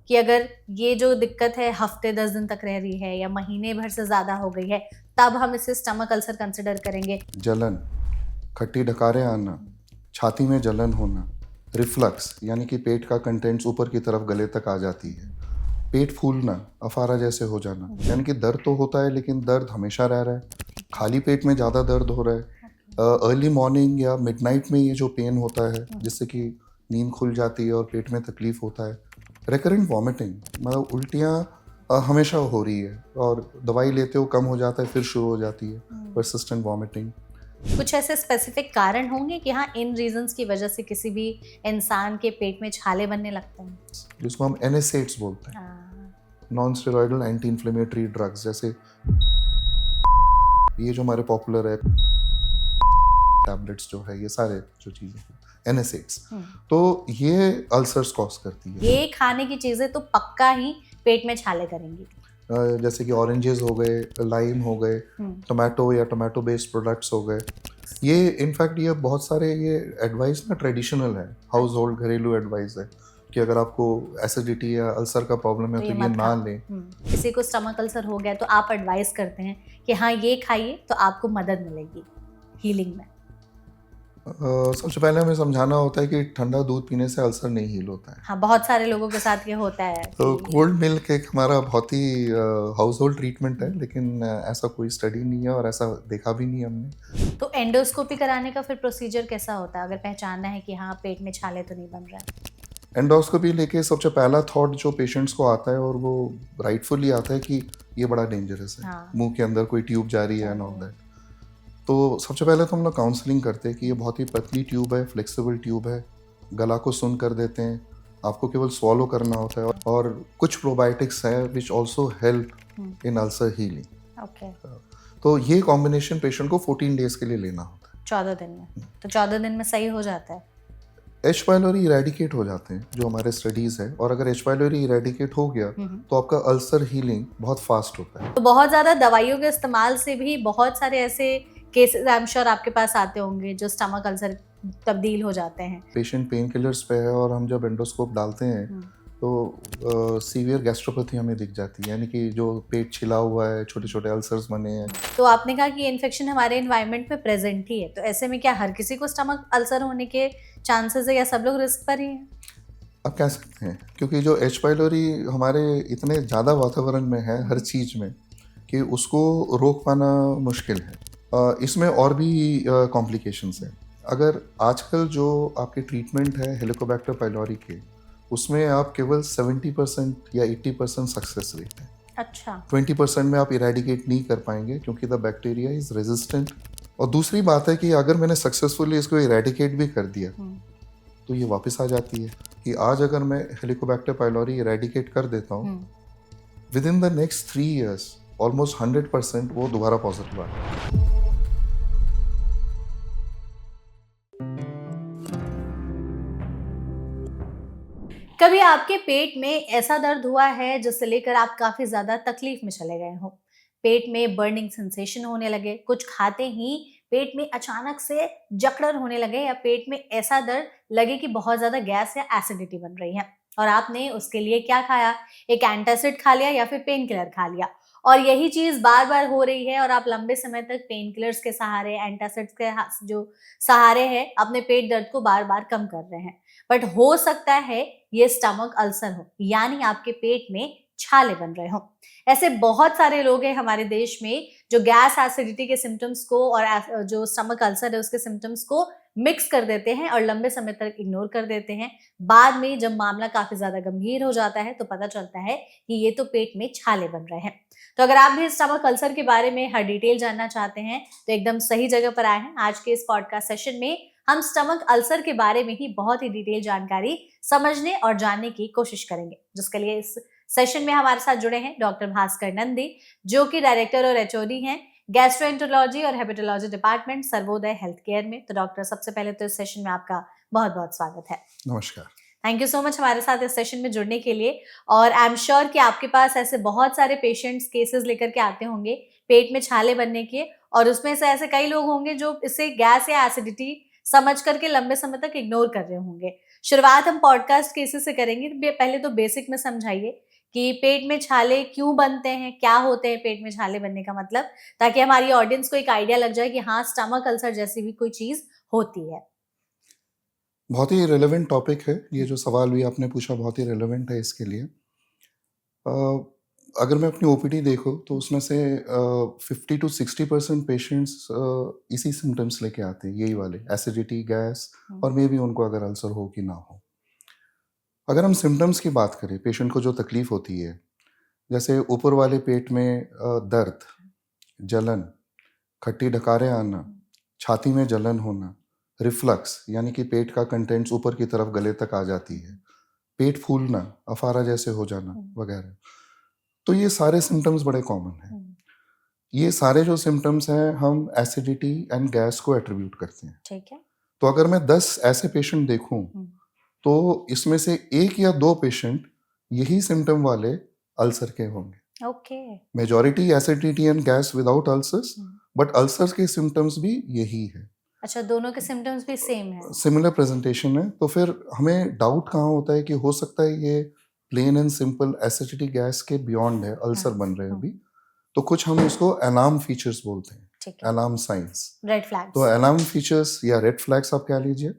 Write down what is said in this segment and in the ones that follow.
कि अगर ये जो दिक्कत है हफ्ते 10 दिन तक रह रही है या महीने भर से ज़्यादा हो गई है, तब हम इसे स्टमक अल्सर कंसिडर करेंगे। जलन, खट्टी डकारें आना, छाती में जलन होना, रिफ्लक्स यानी कि पेट का कंटेंट्स ऊपर की तरफ गले तक आ जाती है, पेट फूलना, अफारा जैसे हो जाना, यानी कि दर्द तो होता है लेकिन दर्द हमेशा रह रहा है, खाली पेट में ज़्यादा दर्द हो रहा है, अर्ली मॉर्निंग या मिडनाइट में ये जो पेन होता है जिससे कि नींद खुल जाती है और पेट में तकलीफ होता है, रिकरेंट वॉमिटिंग मतलब उल्टियाँ हमेशा हो रही है और दवाई लेते हो कम हो जाता है फिर शुरू हो जाती है, परसिस्टेंट वॉमिटिंग। कुछ ऐसे स्पेसिफिक कारण होंगे कि हाँ, इन रीजंस की वजह से किसी भी इंसान के पेट में छाले बनने लगते हैं? जिसको हम NSAIDs बोलते हैं, हाँ। Non steroidal anti inflammatory drugs, जैसे ये जो हमारे पॉपुलर है टैबलेट्स जो है, ये सारे जो चीज़ें NSAIDs, तो ये अल्सर्स कॉज करती है। ये खाने की चीजें तो पक्का ही पेट में छाले करेंगी। जैसे कि ऑरेंजेस हो गए, लाइम हो गए, टोमेटो या टोमेटो बेस्ड प्रोडक्ट्स हो गए, ये इनफैक्ट ये बहुत सारे ये एडवाइस ना ट्रेडिशनल है, हाउस होल्ड घरेलू एडवाइस है कि अगर आपको एसिडिटी या अल्सर का प्रॉब्लम है तो ये ना लें। किसी को स्टमक अल्सर हो गया तो आप एडवाइस करते हैं कि हाँ, ये खाइए तो आपको मदद मिलेगी हीलिंग में। सबसे पहले हमें समझाना होता है कि ठंडा दूध पीने से अल्सर नहीं हील होता है। हाँ, बहुत सारे लोगों के साथ ये होता है तो कि कोल्ड मिल्क एक हमारा बहुत ही हाउस होल्ड ट्रीटमेंट है, लेकिन ऐसा कोई स्टडी नहीं है और ऐसा देखा भी नहीं हमने। तो एंडोस्कोपी कराने का फिर प्रोसीजर कैसा होता है अगर पहचानना है कि हाँ, पेट में छाले तो नहीं बन रहा है? एंडोस्कोपी लेके सबसे पहला थॉट जो पेशेंट्स को आता है, और वो राइटफुली आता है, कि ये बड़ा डेंजरस है, हाँ। मुंह के अंदर कोई ट्यूब जा रही है एंड ऑल दैट। तो सबसे पहले तो हम लोग काउंसलिंग करते हैं कि ये बहुत ही पतली ट्यूब है, फ्लेक्सिबल ट्यूब है, गला को सुन कर देते हैं, आपको केवल स्वॉलो करना होता है, और कुछ प्रोबायोटिक्स है which also help in ulcer healing. Okay. तो ये कॉम्बिनेशन पेशेंट को 14 डेज के लिए लेना होता है। 14 दिन में? तो 14 दिन में सही हो जाता है? एच पाइलोरी इरेडिकेट हो जाते हैं जो हमारे स्टडीज है, और अगर एच पाइलोरी इरेडिकेट हो गया तो आपका अल्सर हीलिंग बहुत फास्ट होता है। तो बहुत ज़्यादा दवाइयों के इस्तेमाल से भी बहुत सारे ऐसे केसेस आई एम श्योर आपके पास आते होंगे जो स्टमक अल्सर तब्दील हो जाते हैं। पेशेंट पेन किलर्स पे है और हम जब एंडोस्कोप डालते हैं तो सीवियर गैस्ट्रोपैथी हमें दिख जाती है, यानी कि जो पेट छिला हुआ है, छोटे छोटे अल्सर्स बने हैं। तो आपने कहा कि इन्फेक्शन हमारे एनवायरनमेंट में प्रेजेंट ही है, तो ऐसे में क्या हर किसी को स्टमक अल्सर होने के चांसेस है या सब लोग रिस्क पर ही हैं? आप कह सकते हैं, क्योंकि जो एच पाइलोरी हमारे इतने ज़्यादा वातावरण में है हर चीज़ में कि उसको रोक पाना मुश्किल है। इसमें और भी कॉम्प्लिकेशंस हैं। अगर आजकल जो आपके ट्रीटमेंट है हेलिकोबैक्टर पाइलोरी के, उसमें आप केवल 70% या 80% सक्सेस रेट है। अच्छा। 20% में आप इरेडिकेट नहीं कर पाएंगे क्योंकि द बैक्टीरिया इज रेजिस्टेंट। और दूसरी बात है कि अगर मैंने सक्सेसफुली इसको इरेडिकेट भी कर दिया तो ये वापस आ जाती है, कि आज अगर मैं हेलिकोबैक्टर पाइलोरी इरेडिकेट कर देता हूँ, with in the next 3 years almost 100% वो दोबारा पॉजिटिव आ जाता है। कभी आपके पेट में ऐसा दर्द हुआ है जिससे लेकर आप काफी ज्यादा तकलीफ में चले गए हो? पेट में बर्निंग सेंसेशन होने लगे, कुछ खाते ही पेट में अचानक से जकड़न होने लगे, या पेट में ऐसा दर्द लगे कि बहुत ज्यादा गैस या एसिडिटी बन रही है और आपने उसके लिए क्या खाया? एक एंटासिड खा लिया या फिर पेन किलर खा लिया, और यही चीज बार बार हो रही है और आप लंबे समय तक पेन किलर्स के सहारे, एंटासिड्स के जो सहारे हैं, अपने पेट दर्द को बार बार कम कर रहे हैं। बट हो सकता है ये स्टमक अल्सर हो, यानी आपके पेट में छाले बन रहे हो। ऐसे बहुत सारे लोग हैं हमारे देश में जो गैस एसिडिटी के सिम्टम्स को और जो स्टमक अल्सर है उसके सिम्टम्स को मिक्स कर देते हैं और लंबे समय तक इग्नोर कर देते हैं। बाद में जब मामला काफी ज्यादा गंभीर हो जाता है तो पता चलता है कि ये तो पेट में छाले बन रहे हैं। तो अगर आप भी स्टमक अल्सर के बारे में हर डिटेल जानना चाहते हैं तो एकदम सही जगह पर आए हैं। आज के इस पॉडकास्ट सेशन में हम स्टमक अल्सर के बारे में ही बहुत ही डिटेल जानकारी समझने और जानने की कोशिश करेंगे, जिसके लिए इस सेशन में हमारे साथ जुड़े हैं डॉक्टर भास्कर नंदी, जो कि डायरेक्टर और एचओडी हैं गैस्ट्रोएंटरोलॉजी और hepatology department Sarvodaya health care में। तो डॉक्टर, सबसे पहले तो इस सेशन में आपका बहुत बहुत स्वागत है। नमस्कार। थैंक यू सो मच हमारे साथ इस सेशन में जुड़ने के लिए। और आई एम श्योर कि आपके पास ऐसे बहुत सारे पेशेंट्स केसेस लेकर के आते होंगे पेट में छाले बनने के, और उसमें से ऐसे कई लोग होंगे जो इसे गैस या एसिडिटी समझ करके लंबे समय तक इग्नोर कर रहे होंगे। शुरुआत हम पॉडकास्ट के इसी से करेंगे। पहले तो बेसिक में समझाइए कि पेट में छाले क्यों बनते हैं, क्या होते हैं पेट में छाले बनने का मतलब, ताकि हमारी ऑडियंस को एक आइडिया लग जाए कि हाँ, स्टमक अल्सर जैसी भी कोई चीज़ होती है। बहुत ही रेलेवेंट टॉपिक है ये जो सवाल भी आपने पूछा, बहुत ही रेलेवेंट है इसके लिए। अ, अगर मैं अपनी ओपीडी देखूँ तो उसमें से 50 to 60% पेशेंट्स इसी सिम्टम्स लेके आते हैं, यही वाले एसिडिटी, गैस और मे बी उनको अगर अल्सर हो कि ना हो। अगर हम सिम्टम्स की बात करें, पेशेंट को जो तकलीफ होती है, जैसे ऊपर वाले पेट में दर्द, जलन, खट्टी डकारें आना, छाती में जलन होना, रिफ्लक्स यानी कि पेट का कंटेंट्स ऊपर की तरफ गले तक आ जाती है, पेट फूलना, अफारा जैसे हो जाना वगैरह। तो ये सारे सिम्टम्स बड़े कॉमन हैं। ये सारे जो सिम्टम्स हैं हम एसिडिटी एंड गैस को एट्रीब्यूट करते हैं। ठीक है। तो अगर मैं 10 ऐसे पेशेंट देखूं तो इसमें से 1 या 2 पेशेंट यही सिम्टम वाले अल्सर के होंगे। Okay. Majority acidity and gas without ulcers, but ulcers के सिम्टम्स भी यही है। अच्छा, दोनों के सिम्टम्स भी सेम है। सिमिलर प्रेजेंटेशन है। तो फिर हमें डाउट कहाँ होता है कि हो सकता है ये plain and simple acidity gas के बियॉन्ड है, अल्सर बन रहे हैं अभी। तो कुछ हम इसको अलार्म फीचर्स बोलते हैं, ठीक है। Alarm science. Red flags. तो अलार्म फीचर्स या रेड फ्लैग्स आप कह लीजिए,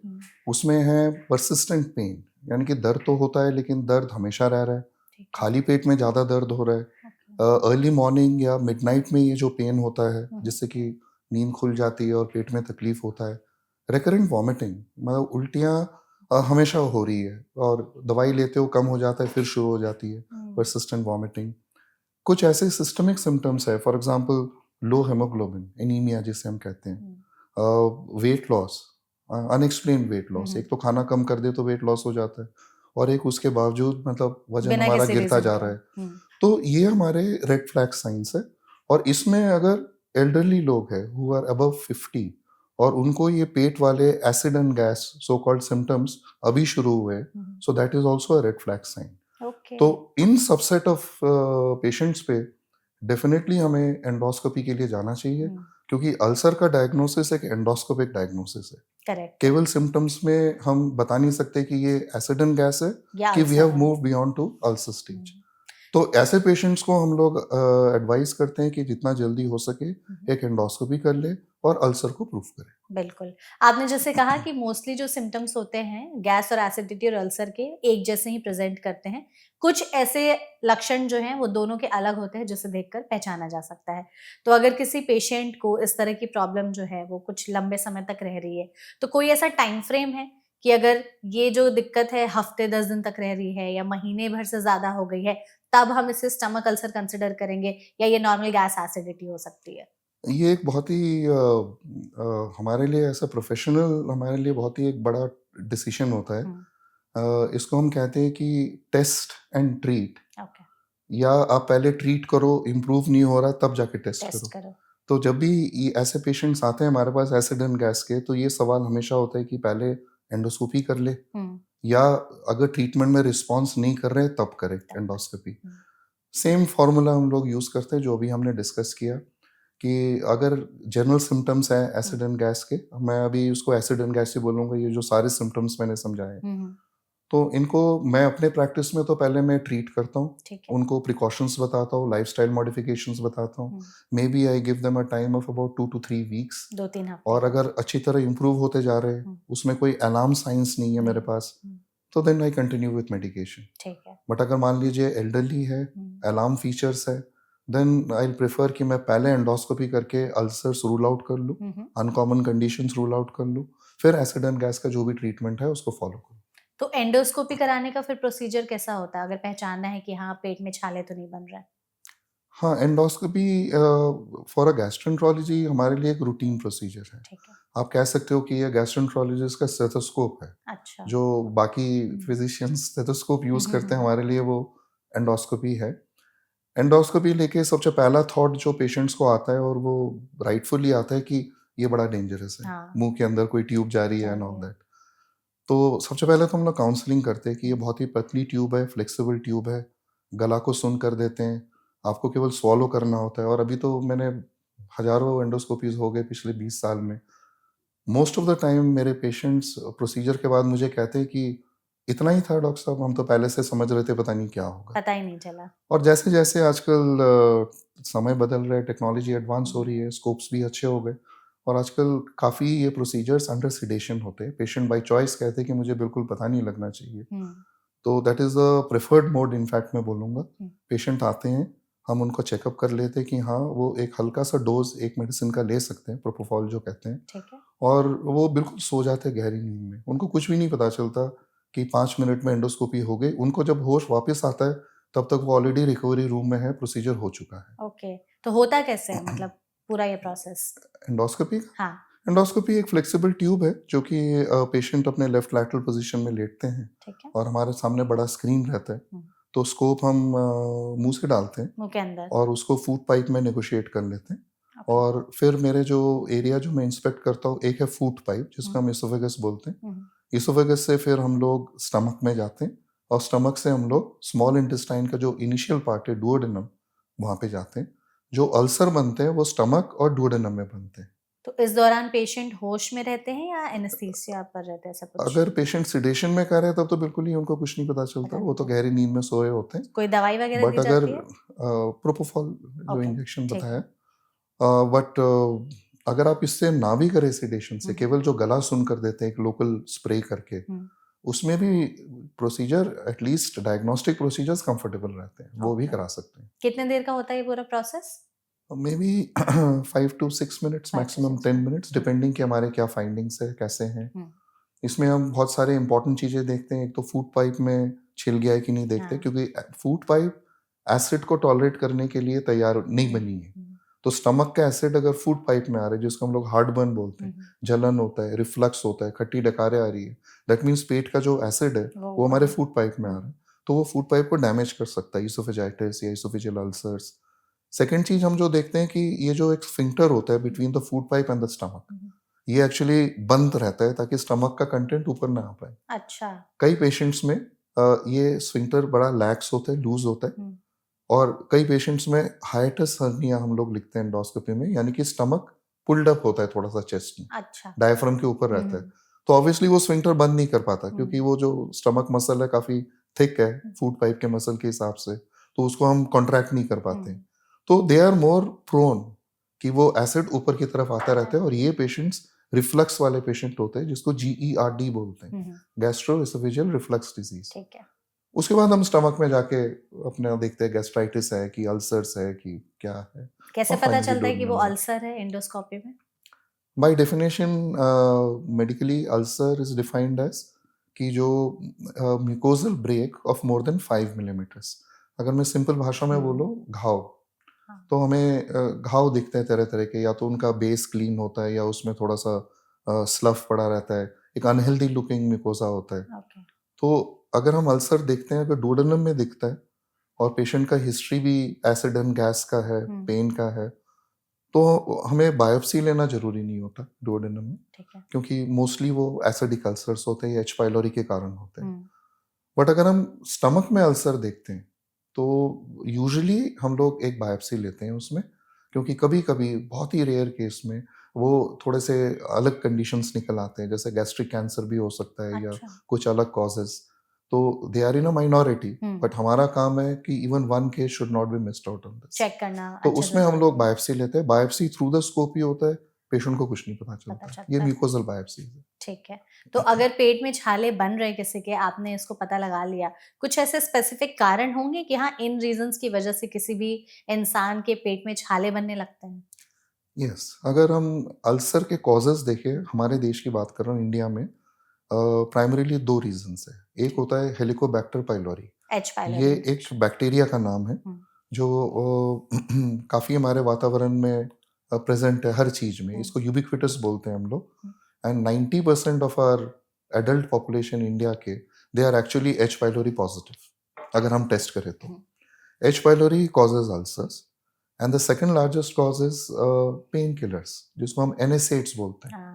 उसमें है परसिस्टेंट पेन, यानी कि दर्द तो होता है लेकिन दर्द हमेशा रह रहा है। खाली पेट में ज़्यादा दर्द हो रहा है। अर्ली मॉर्निंग या मिडनाइट में ये जो पेन होता है जिससे कि नींद खुल जाती है और पेट में तकलीफ होता है। रिकरेंट वॉमिटिंग, मतलब उल्टियाँ हमेशा हो रही है और दवाई लेते हो कम हो जाता है, फिर शुरू हो जाती है परसिस्टेंट वॉमिटिंग। कुछ ऐसे सिस्टमिक सिम्टम्स है, for example low haemoglobin, anaemia जिसे हम कहते हैं, weight loss, unexplained weight loss. एक तो खाना कम कर दे तो वेट लॉस हो जाता है और एक उसके बावजूद मतलब वजन बिना हमारा किसी गिरता रीजन जा के। रहा है। तो ये हमारे रेड फ्लैग साइंस है। और इसमें अगर एल्डरली लोग हैं हु आर अबव 50 और उनको ये पेट वाले acid and gas so called symptoms अभी शुरू हुए, so that is also a red flag sign. Okay. तो इन सबसेट ऑफ पेशेंट्स पे डेफिनेटली हमें एंडोस्कोपी के लिए जाना चाहिए, क्योंकि अल्सर का डायग्नोसिस एक एंडोस्कोपिक डायग्नोसिस है। करेक्ट। केवल सिम्टम्स में हम बता नहीं सकते कि ये एसिड एंड गैस है या कि वी अल्सर हैव है। Move beyond to ulcer stage. तो ऐसे पेशेंट्स को हम लोग एडवाइस करते हैं कि जितना जल्दी हो सके एक एंडोस्कोपी कर ले और अल्सर को प्रूफ करें। बिल्कुल। आपने जैसे कहा कि मोस्टली जो सिम्टम्स होते हैं गैस और एसिडिटी और अल्सर के एक जैसे ही प्रेजेंट करते हैं। कुछ ऐसे लक्षण जो हैं वो दोनों के अलग होते हैं जिसे देखकर पहचाना जा सकता है। तो अगर किसी पेशेंट को इस तरह की प्रॉब्लम जो है वो कुछ लंबे समय तक रह रही है, तो कोई ऐसा टाइम फ्रेम है कि अगर ये जो दिक्कत है हफ्ते 10 दिन तक रह रही है या महीने भर से ज़्यादा हो गई है, तब हम इसे स्टमक अल्सर कंसिडर करेंगे या ये नॉर्मल गैस एसिडिटी हो सकती है? ये एक बहुत ही हमारे लिए ऐसा प्रोफेशनल, हमारे लिए बहुत ही एक बड़ा डिसीजन होता है। इसको हम कहते हैं कि टेस्ट एंड ट्रीट। ओके। या आप पहले ट्रीट करो, इम्प्रूव नहीं हो रहा तब जाके टेस्ट टेस्ट करो। करो। तो जब भी ऐसे पेशेंट्स आते हैं हमारे पास एसिड एंड गैस के, तो ये सवाल हमेशा होता है कि पहले एंडोस्कोपी कर ले या अगर ट्रीटमेंट में रिस्पॉन्स नहीं कर रहे तब करें एंडोस्कोपी। सेम फार्मूला हम लोग यूज़ करते हैं जो अभी हमने डिस्कस किया कि अगर जनरल सिम्टम्स हैं एसिड एंड गैस के, मैं अभी उसको एसिड एंड गैस ही बोलूँगा, ये जो सारे सिम्टम्स मैंने समझाए, तो इनको मैं अपने प्रैक्टिस में तो पहले मैं ट्रीट करता हूँ, उनको प्रिकॉशंस बताता हूँ, लाइफस्टाइल मॉडिफिकेशंस बताता हूँ। Maybe I give them a time of about 2 to 3 weeks. 2-3 हफ्ते। और अगर अच्छी तरह इम्प्रूव होते जा रहे हैं, उसमें कोई अलार्म साइंस नहीं है मेरे पास, तो then I continue with medication. ठीक है। बट अगर मान लीजिए एल्डरली है, अलार्म फीचर्स है, देन आई प्रेफर कि मैं पहले एंडोस्कोपी करके अल्सर्स रूल आउट कर लूँ, अनकॉमन कंडीशंस रूल आउट कर लूँ, फिर एसिड एंड गैस का जो भी ट्रीटमेंट है उसको फॉलो करूँ। तो एंडोस्कोपी कराने का फिर प्रोसीजर कैसा होता है अगर पहचानना है कि हाँ पेट में छाले तो नहीं बन रहा है? हाँ, एंडोस्कोपी फॉर अ गैस्ट्रेंट्रोलॉजी हमारे लिए एक रूटीन प्रोसीजर है। ठीक है। आप कह सकते हो कि ये गैस्ट्रेंट्रोलॉजिस्ट का स्टेथोस्कोप है। अच्छा। जो बाकी फिजिशियंस स्टेथोस्कोप यूज़ करते हैं, हमारे लिए वो एंडोस्कोपी है। एंडोस्कोपी लेके सबसे पहला थॉट जो पेशेंट्स को आता है, और वो राइटफुली आता है, कि ये बड़ा डेंजरस है, हाँ। मुंह के अंदर कोई ट्यूब जा रही है एंड ऑल दैट। तो सबसे पहले तो हम लोग काउंसलिंग करते हैं कि ये बहुत ही पतली ट्यूब है, फ्लेक्सिबल ट्यूब है, गला को सुन कर देते हैं, आपको केवल स्वॉलो करना होता है। और अभी तो मैंने हजारों एंडोस्कोपीज हो गए पिछले 20 साल में। मोस्ट ऑफ द टाइम मेरे पेशेंट्स प्रोसीजर के बाद मुझे कहते हैं कि इतना ही था डॉक्टर साहब, हम तो पहले से समझ रहे थे पता नहीं क्या होगा। पता ही नहीं चला। और जैसे जैसे आजकल समय बदल रहा है, टेक्नोलॉजी एडवांस हो रही है, स्कोप्स भी अच्छे हो गए, और आजकल काफ़ी ये प्रोसीजर्स अंडर सिडेशन होते हैं। पेशेंट बाय चॉइस कहते हैं कि मुझे बिल्कुल पता नहीं लगना चाहिए, हम्म। तो that is the preferred mode in fact मैं बोलूँगा। हम्म। पेशेंट आते हैं, हम उनको चेकअप कर लेते हैं कि हाँ वो एक हल्का सा डोज एक मेडिसिन का ले सकते हैं, प्रोपोफॉल जो कहते हैं, ठीक है। और वो बिल्कुल सो जाते हैं गहरी नींद में। उनको कुछ भी नहीं पता चलता कि 5 मिनट में एंडोस्कोपी हो गई। उनको जब होश वापस आता है तब तक वो ऑलरेडी रिकवरी रूम में है, प्रोसीजर हो चुका है। ओके, तो होता कैसे है मतलब पूरा ये प्रोसेस? एंडोस्कोपी हाँ। एंडोस्कोपी एक फ्लेक्सिबल ट्यूब है जो कि पेशेंट अपने लेफ्ट लैटरल पोजीशन में लेटते हैं, ठीक है। और हमारे सामने बड़ा स्क्रीन रहता है, हम्म, तो स्कोप हम मुंह से डालते हैं मुंह के अंदर। और उसको फूड पाइप में नेगोशिएट कर लेते हैं। ओके। और फिर मेरे जो एरिया जो मैं इंस्पेक्ट करता हूँ, एक है फूड पाइप जिसको हम इसोफेगस बोलते हैं। हम्म, इसोफेगस से फिर हम लोग स्टमक में जाते हैं, और स्टमक से हम लोग स्मॉल इंटेस्टाइन का जो इनिशियल पार्ट है डुओडेनम, वहाँ पे जाते हैं। जो अल्सर बनते हैं वो स्टमक और डुओडेनम में बनते हैं। तो इस दौरान पेशेंट होश में रहते हैं या एनेस्थीसिया पर रहते हैं, ऐसा कुछ? अगर पेशेंट सिडेशन में कर रहे हैं तब तो बिल्कुल ही उनको कुछ नहीं पता चलता, पता वो नहीं तो चलता। गहरी नींद में सोए होते हैं। कोई दवाई वगैरह बट दी अगर जाती है? प्रोपोफॉल जो ओके, इंजेक्शन ठीक बताया, है। बट अगर आप इससे ना भी करें सिडेशन से, केवल जो गला सुन कर देते हैं एक लोकल स्प्रे करके, हम्म, उसमें भी procedure at least diagnostic procedures comfortable रहते हैं, वो भी ओके। करा सकते हैं। कितने देर का होता है ये पूरा process? May be 5 to 6 minutes, 5 to maximum 6 10 minutes, minute. Depending कि हमारे क्या फाइंडिंग्स है, कैसे हैं। हम्म, इसमें हम बहुत सारे इंपॉर्टेंट चीज़ें देखते हैं। एक तो फूड पाइप में छिल गया है कि नहीं देखते, हाँ। क्योंकि फूड पाइप एसिड को टॉलरेट करने के लिए तैयार नहीं बनी है। हम्म, तो स्टमक का एसिड अगर फूड पाइप में आ रहा है, जिसको हम लोग हार्ट बर्न बोलते हैं, हम्म, जलन होता है, रिफ्लक्स होता है, खट्टी डकारें आ रही है, दैट मीन्स पेट का जो एसिड है वो वो ऊपर हमारे है। फूड पाइप में आ रहा है, तो वो फूड पाइप को डैमेज कर सकता है, इसोफेजाइटिस या इसोफेजियल अल्सर्स। सेकेंड चीज हम जो देखते हैं कि ये जो एक स्फिंक्टर होता है between the food pipe and the stomach, hmm, ये एक्चुअली बंद रहता है ताकि स्टमक का कंटेंट ऊपर ना आ पाए। अच्छा। कई पेशेंट्स में ये स्फिंक्टर बड़ा लैक्स होता है, लूज होता है, हम्म, और कई पेशेंट्स में हाइटस हर्निया हम लोग लिखते हैं एंडोस्कोपी में, यानी कि स्टमक पुल्ड अप होता है थोड़ा सा चेस्ट में, अच्छा। डायफ्राम के ऊपर रहता है। हम्म, तो ऑब्वियसली वो स्फिंक्टर बंद नहीं कर पाता, क्योंकि हम्म, वो जो स्टमक मसल है काफी थिक है फूड पाइप के मसल के हिसाब से, तो उसको हम कॉन्ट्रैक्ट नहीं कर पाते। हम्म, तो दे आर मोर प्रोन कि वो एसिड ऊपर की तरफ आता रहता है, और ये पेशेंट्स रिफ्लक्स वाले पेशेंट होते हैं, जिसको GERD बोलते हैं, गैस्ट्रो एसोफेजियल रिफ्लक्स डिजीज। ठीक है। उसके बाद हम स्टमक में जाके अपने देखते हैं गैस्ट्राइटिस है कि अल्सर्स है कि क्या है, कैसे और पता फाइनली चलता है कि वो डोरनम है। अल्सर है एंडोस्कोपी में? By definition medically ulcer is defined as कि जो mucosal break of more than 5 millimetres. अगर मैं सिंपल भाषा में बोलूँ, घाव। हाँ। तो हमें घाव दिखते हैं तरह तरह के, या तो उनका बेस क्लीन होता है या उसमें थोड़ा सा स्लफ पड़ा रहता है, एक अनहेल्दी लुकिंग म्यूकोसा होता है। ओके। तो अगर हम अल्सर देखते हैं, अगर डोडेनम में दिखता है और पेशेंट का हिस्ट्री भी एसिड एंड गैस का है, पेन का है, तो हमें बायोप्सी लेना जरूरी नहीं होता डोडेनम में, ठीक है। क्योंकि मोस्टली वो एसिडिक अल्सर्स होते हैं या एच पाइलोरी के कारण होते हैं। बट अगर हम स्टमक में अल्सर देखते हैं तो यूजुअली हम लोग एक बायोप्सी लेते हैं उसमें, क्योंकि कभी कभी बहुत ही रेयर केस में वो थोड़े से अलग कंडीशंस निकल आते हैं, जैसे गैस्ट्रिक कैंसर भी हो सकता है या अच्छा। कुछ अलग कॉजेज। तो they are in a minority, but हमारा काम है कि even one case should not be missed out on this. Check करना तो अच्छे से उसमें हम जरूरी लोग है। बायोप्सी लेते हैं। बायोप्सी थ्रू द स्कोप ही होता है, पेशेंट को कुछ नहीं पता पता चलता, चलता ये है। म्यूकोजल बायोप्सी है। ठीक है। तो अगर पेट में छाले बन रहे किसी के, आपने इसको पता लगा लिया, कुछ ऐसे स्पेसिफिक कारण होंगे कि हाँ इन रीजंस की वजह से किसी भी इंसान के पेट में छाले बनने लगते हैं? यस, अगर हम अल्सर के कॉजेज देखें, हमारे देश की बात कर रहा हूँ, इंडिया में प्राइमरीली दो रीजंस है। एक होता है हेलिकोबैक्टर पाइलोरी, एच ये पाइलोरी। एक बैक्टीरिया का नाम है जो काफ़ी हमारे वातावरण में प्रेजेंट है, हर चीज़ में। इसको यूबिक्विटस बोलते हैं हम लोग। And 90% of our adult population India के, they are actually H pylori positive, अगर हम टेस्ट करें तो। H pylori causes ulcers, and the second largest cause is pain killers, जिसको हम NSAIDs बोलते हैं,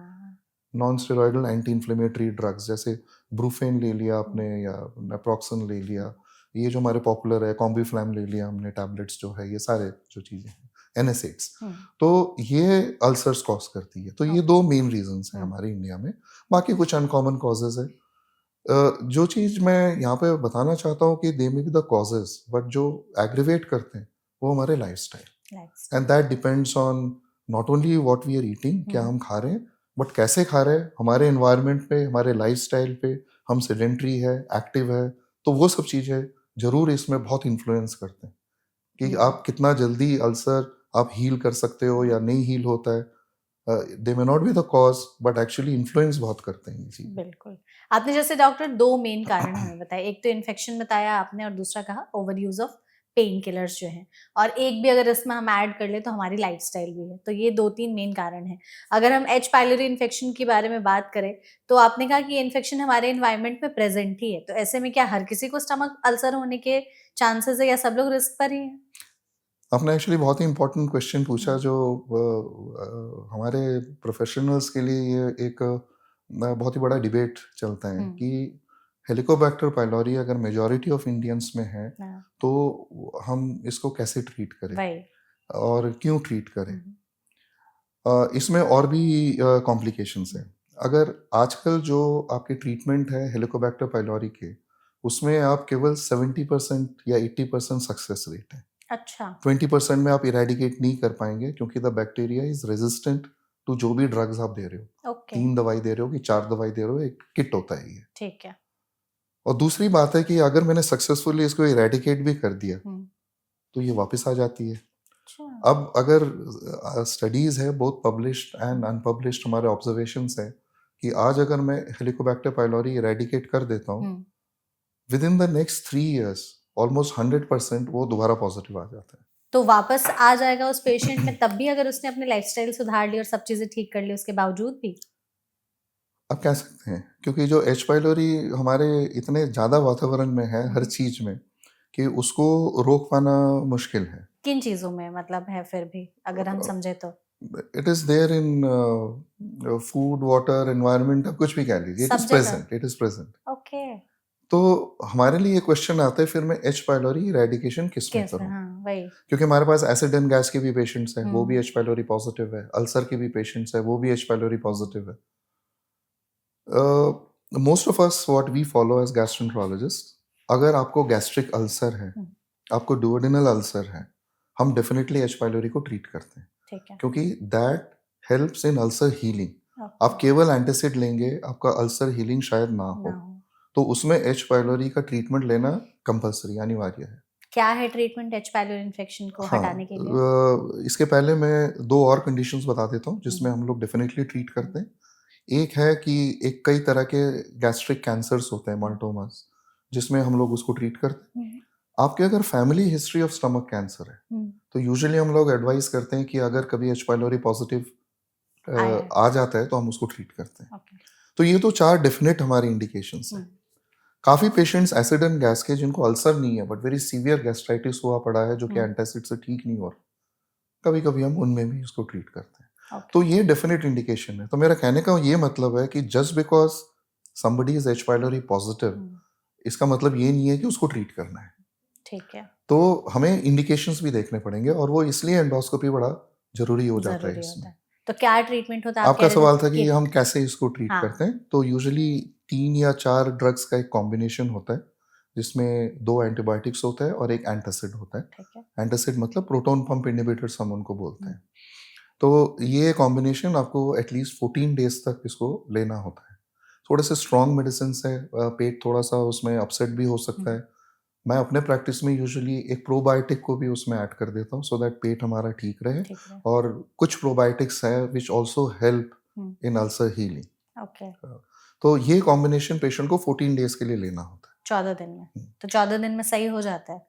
non steroidal anti inflammatory drugs, जैसे ब्रूफेन ले लिया आपने या नेप्रोक्सन ले लिया, ये जो हमारे पॉपुलर है, कॉम्बीफ्लैम ले लिया हमने, टैबलेट्स जो है, ये सारे जो चीज़ें हैं NSAIDs, तो ये अल्सर्स कॉज करती है। तो ये दो मेन रीजंस हैं हमारे इंडिया में। बाकी कुछ अनकॉमन कॉजेज है, जो चीज़ मैं यहाँ पे बताना चाहता हूँ कि they may be the causes, but जो एग्रीवेट करते हैं वो हमारे lifestyle, and lifestyle. That depends on not only what we are eating, क्या हम्म। हम खा रहे हैं, बट कैसे खा रहे हैं, हमारे एनवायरनमेंट पे, हमारे लाइफस्टाइल पे, हम सेडेंट्री है, एक्टिव है, तो वो सब चीज़ें ज़रूर इसमें बहुत इन्फ्लुएंस करते हैं कि हम्म। आप कितना जल्दी अल्सर आप हील कर सकते हो या नहीं हील होता है। They may not be the cause, but actually influence बहुत करते हैं ये चीज़ें। बिल्कुल। आपने जैसे डॉक्टर 2 मेन कारण हमें बताए, एक तो इन्फेक्शन बताया आपने और दूसरा कहा over use of pain killers जो हैं, और एक भी अगर इसमें हम ऐड कर लें तो हमारी लाइफ़स्टाइल भी है। तो ये 2-3 मेन कारण हैं। अगर हम एच पाइलोरी इन्फेक्शन के बारे में बात करें, तो आपने कहा कि ये इन्फेक्शन हमारे एनवायरनमेंट में प्रेज़ेंट ही है। तो ऐसे में क्या हर किसी को स्टमक अल्सर होने के चांसेज़ है या सब लोग रिस्क पर ही हैं? आपने एक्चुअली बहुत ही इम्पोर्टेंट क्वेश्चन पूछा, हुँ, जो हमारे प्रोफेशनल्स के लिए ये एक बहुत ही बड़ा डिबेट चलता है हुँ, कि हेलिकोबैक्टर पाइलोरी अगर मेजॉरिटी ऑफ इंडियंस में है हाँ, तो हम इसको कैसे ट्रीट करें वही। और क्यों ट्रीट करें। हुँ, इसमें और भी कॉम्प्लिकेशंस हैं। अगर आजकल जो आपके ट्रीटमेंट है हेलिकोबैक्टर पाइलोरी के, उसमें आप केवल 70% या 80% सक्सेस रेट है। अच्छा, 20% में आप इरेडिकेट नहीं कर पाएंगे क्योंकि the bacteria is resistant to जो भी ड्रग्स आप दे रहे हो। ओके, 3 दवाई दे रहे हो कि 4 दवाई दे रहे हो, एक किट होता है ये। ठीक है। और दूसरी बात है कि अगर मैंने सक्सेसफुली इसको इरेडिकेट भी कर दिया हुँ, तो ये वापस आ जाती है। अच्छा। अब अगर स्टडीज है both published and hmm, unpublished, हमारे ऑब्जर्वेशंस है कि आज अगर मैं हेलिकोबैक्टर पाइलोरी इरेडिकेट कर देता हूँ, hmm. Within the next 3 years almost 100% वो दोबारा पॉजिटिव आ जाता तो वापस आ जाएगा उस पेशेंट है। में तब भी अगर उसने अपनी लाइफ़स्टाइल सुधार ली और सब चीज़ें ठीक कर ली उसके बावजूद भी? आप कह सकते हैं क्योंकि जो एच पाइलोरी हमारे इतने ज़्यादा वातावरण में है हुँ, हर हुँ। चीज़ में कि उसको रोक पाना मुश्किल है। किन चीज़ों में मतलब है फिर भी अगर हम समझे तो? It is there in food, water, environment, आप कुछ भी कह लीजिए, इट सब इज़ जगह? Present, it is present. Okay. तो हमारे लिए क्वेश्चन आता है फिर मैं एच पाइलोरी इरेडिकेशन किस में कैसे? करूं, हाँ, वही। क्योंकि हमारे पास एसिड एंड गैस के भी पेशेंट्स हैं, वो भी हुँ, एच पाइलोरी पॉजिटिव है, अल्सर के भी पेशेंट्स हैं, वो भी एच पाइलोरी हुँ, पॉजिटिव है। Most of us what we follow as gastroenterologist, अगर आपको गैस्ट्रिक अल्सर है, हुँ, आपको डुओडेनल अल्सर है, हम डेफिनेटली एच पाइलोरी को ट्रीट करते हैं ठीक है। क्योंकि that helps in ulcer healing. Okay, आप केवल एंटासिड लेंगे, आपका अल्सर हीलिंग शायद ना ना हो, हो। तो उसमें एच पाइलोरी का ट्रीटमेंट लेना कंपलसरी अनिवार्य है। क्या है ट्रीटमेंट एच पाइलोरी इन्फेक्शन को हाँ, हटाने के लिए? इसके पहले मैं 2 और कंडीशंस बता देता हूँ हुँ, जिसमें हुँ, हम लोग डेफिनेटली ट्रीट हुँ, करते हैं। एक है कि एक कई तरह के गैस्ट्रिक कैंसर्स होते हैं, हुँ, मल्टोमास, जिसमें हम लोग उसको ट्रीट करते हैं। हुँ, आपके अगर family history of stomach cancer है, हुँ, तो यूजुअली हम लोग एडवाइस करते हैं कि अगर कभी एच पाइलोरी पॉजिटिव आया है। आ जाता है तो हम उसको ट्रीट करते हैं। ओके। तो ये तो 4 डेफिनेट हमारी इंडिकेशंस हुँ, हैं। काफ़ी पेशेंट्स एसिड एंड गैस के जिनको अल्सर नहीं है बट वेरी सीवियर गैस्ट्राइटिस हुआ पड़ा है जो कि हुँ, एंटासिड से ठीक नहीं हो रहा, कभी-कभी हम उनमें भी इसको ट्रीट करते हैं। ओके। तो ये डेफिनेट इंडिकेशन है। तो मेरा कहने का ये मतलब है कि just because somebody is H pylori positive, hmm, इसका मतलब ये नहीं है कि उसको ट्रीट करना है। ठीक है, तो हमें इंडिकेशंस भी देखने पड़ेंगे और वो इसलिए एंडोस्कोपी बड़ा ज़रूरी हो जाता है ज़रूरी होता इसमें। है। तो क्या ट्रीटमेंट होता है? आप आपका कह रहे थे सवाल था कि किट। हम कैसे इसको ट्रीट हाँ, करते हैं, तो यूजुअली 3 या 4 ड्रग्स का एक कॉम्बिनेशन होता है, जिसमें 2 एंटीबायोटिक्स होता है और 1 एंटासिड होता है। ठीक है। एंटासिड मतलब प्रोटॉन पंप इन्हिबिटर्स हम उनको बोलते हुँ, हैं। तो ये कॉम्बिनेशन आपको एटलीस्ट 14 डेज़ तक इसको लेना होता है। थोड़े से स्ट्रॉन्ग मेडिसिन्स हैं, पेट थोड़ा-सा उसमें अपसेट भी हो हुँ, सकता है। मैं अपने प्रैक्टिस में यूजुअली एक प्रोबायोटिक को भी उसमें ऐड कर देता हूँ सो दैट पेट हमारा ठीक रहे, ठीक है। और कुछ प्रोबायोटिक्स हैं which also help hmm, in ulcer healing. Okay. तो ये कॉम्बिनेशन पेशेंट को 14 डेज़ के लिए लेना होता 14 दिन में। है। तो 14 दिन में सही हो जाता है?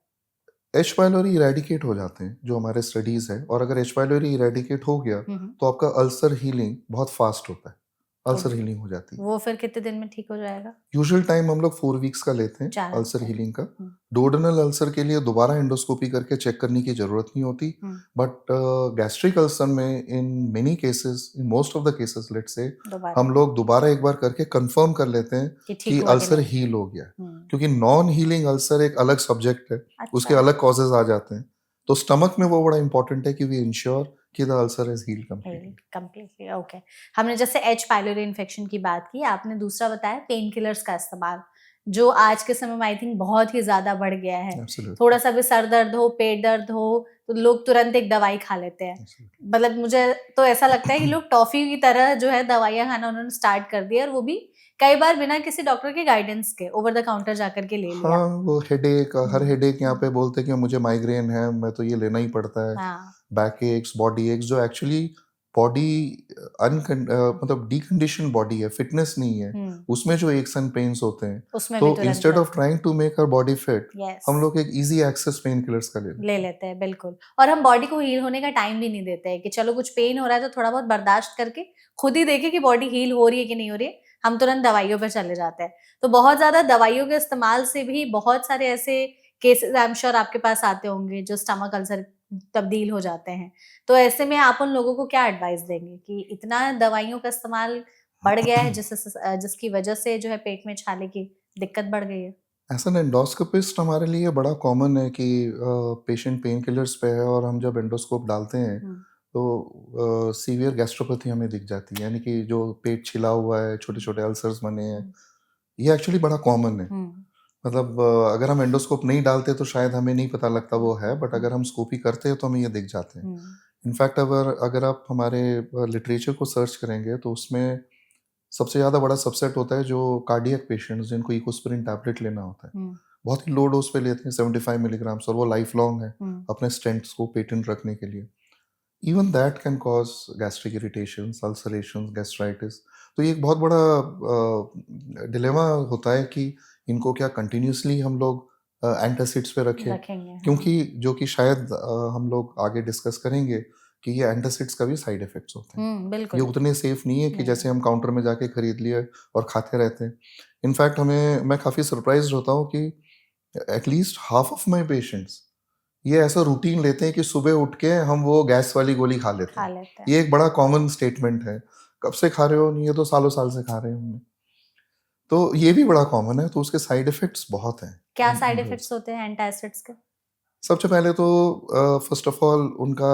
एच पाइलोरी इरेडिकेट हो जाते हैं जो हमारे स्टडीज़ है, और अगर एच पाइलोरी इरेडिकेट हो गया हुँ, हुँ। तो आपका अल्सर हीलिंग बहुत फास्ट होता है। तो अल्सर हीलिंग हो जाती है। वो फिर कितने दिन में ठीक हो जाएगा? यूजुअल टाइम हम लोग 4 वीक्स का लेते हैं 4 अल्सर हफ्ते। हीलिंग का। हुँ, डुओडेनल अल्सर के लिए दोबारा एंडोस्कोपी करके चेक करने की ज़रूरत नहीं होती। हुँ, बट गैस्ट्रिक अल्सर में in many cases, in most of the cases let's say, दोबारा हम लोग दोबारा एक बार करके कंफर्म कर लेते हैं कि कि ठीक हुआ कि अल्सर नहीं? हील हो गया। हुँ, क्योंकि नॉन हीलिंग अल्सर एक अलग सब्जेक्ट है, उसके अच्छा। अलग कॉजेज़ आ जाते हैं। तो स्टमक में वो बड़ा इंपॉर्टेंट है कि वी इंश्योर कि the ulcer has healed completely. Completely okay. हमने जैसे एच पाइलोरी इन्फेक्शन की बात की, आपने दूसरा बताया पेन किलर्स का इस्तेमाल, जो आज के समय में आई थिंक बहुत ही ज्यादा बढ़ गया है। एब्सोल्युटली। थोड़ा सा भी सर दर्द हो, पेट दर्द हो, तो लोग तुरंत एक दवाई खा लेते हैं। मतलब मुझे तो ऐसा लगता है कि लोग टॉफी की तरह जो है दवाइयां खाना उन्होंने स्टार्ट कर दिया, और वो भी कई बार बिना किसी डॉक्टर के गाइडेंस के ओवर द काउंटर जाकर के ले लिया। हाँ, वो हेडेक, हर हेडेक यहाँ हम्म, पे बोलते हैं कि मुझे माइग्रेन है, मैं तो ये लेना ही पड़ता है। हाँ। बैक एक्स, बॉडी एक्स, जो एक्चुअली बॉडी मतलब डीकंडीशन बॉडी है, फिटनेस नहीं है। उसमें जो एक्स एंड पेन्स होते हैं, उसमें भी तो तुरंत इंस्टेड ऑफ लगता trying to make our body fit, yes हम लोग एक इजी एक्सेस पेन किलर्स का ले लेते ले हैं। लेते हैं, बिल्कुल। और हम बॉडी को हील होने का टाइम भी नहीं देते हैं कि चलो कुछ पेन हो रहा है तो थोड़ा बहुत बर्दाश्त करके खुद ही देखें कि बॉडी हील हो रही है कि नहीं हो रही है, हम तुरंत दवाइयों पर चले जाते हैं। तो बहुत ज्यादा दवाइयों के इस्तेमाल से भी बहुत सारे ऐसे केसेस आई एम श्योर आपके पास आते होंगे जो स्टमक अल्सर तब्दील हो जाते हैं। तो ऐसे में आप उन लोगों को क्या एडवाइस देंगे कि इतना दवाइयों का इस्तेमाल बढ़ गया है जिसकी वजह से जो है पेट में छाले की दिक्कत बढ़ गई है? एज एन एंडोस्कोपिस्ट हमारे लिए बड़ा कॉमन है कि पेशेंट पेन किलर्स पे है और हम जब एंडोस्कोप डालते हैं तो सीवियर गैस्ट्रोपैथी हमें दिख जाती है, यानी कि जो पेट छिला हुआ है, छोटे छोटे अल्सर्स बने हैं, ये एक्चुअली बड़ा कॉमन है। मतलब अगर हम एंडोस्कोप नहीं डालते तो शायद हमें नहीं पता लगता वो है, बट अगर हम स्कोपी करते हैं तो हमें ये दिख जाते हैं। इनफैक्ट अगर अगर आप हमारे लिटरेचर को सर्च करेंगे तो उसमें सबसे ज़्यादा बड़ा सबसेट होता है जो कार्डियक पेशेंट्स जिनको इकोस्प्रिन टैबलेट लेना होता है। बहुत ही लो डोज पे लेते हैं 75 मिलीग्राम्स, और वो लाइफ लॉन्ग है अपने स्टेंट्स को पेटेंट रखने के लिए। Even that can cause gastric irritations, ulcerations, gastritis. तो ये एक बहुत बड़ा डिलेमा होता है कि इनको क्या कंटिन्यूसली हम लोग एंटासिड्स पे रखें, क्योंकि जो कि शायद हम लोग आगे डिस्कस करेंगे कि ये एंटासिड्स का भी साइड इफेक्ट्स होते हैं। ये बिल्कुल उतने सेफ नहीं है कि नहीं जैसे है। हम काउंटर में जाके खरीद लिए और खाते रहते हैं। इनफैक्ट मैं काफ़ी सरप्राइज होता हूँ कि at least half of my patients ये ऐसा रूटीन लेते हैं कि सुबह उठ के हम वो गैस वाली गोली खा लेते खा हैं। लेते हैं। ये एक बड़ा कॉमन स्टेटमेंट है। कब से खा रहे हो? नहीं, ये तो सालों साल से खा रहे हैं हमने। तो ये भी बड़ा कॉमन है, तो उसके साइड इफेक्ट्स बहुत हैं। क्या साइड इफेक्ट्स होते हैं एंटासिड्स के? सबसे पहले तो फर्स्ट ऑफ ऑल उनका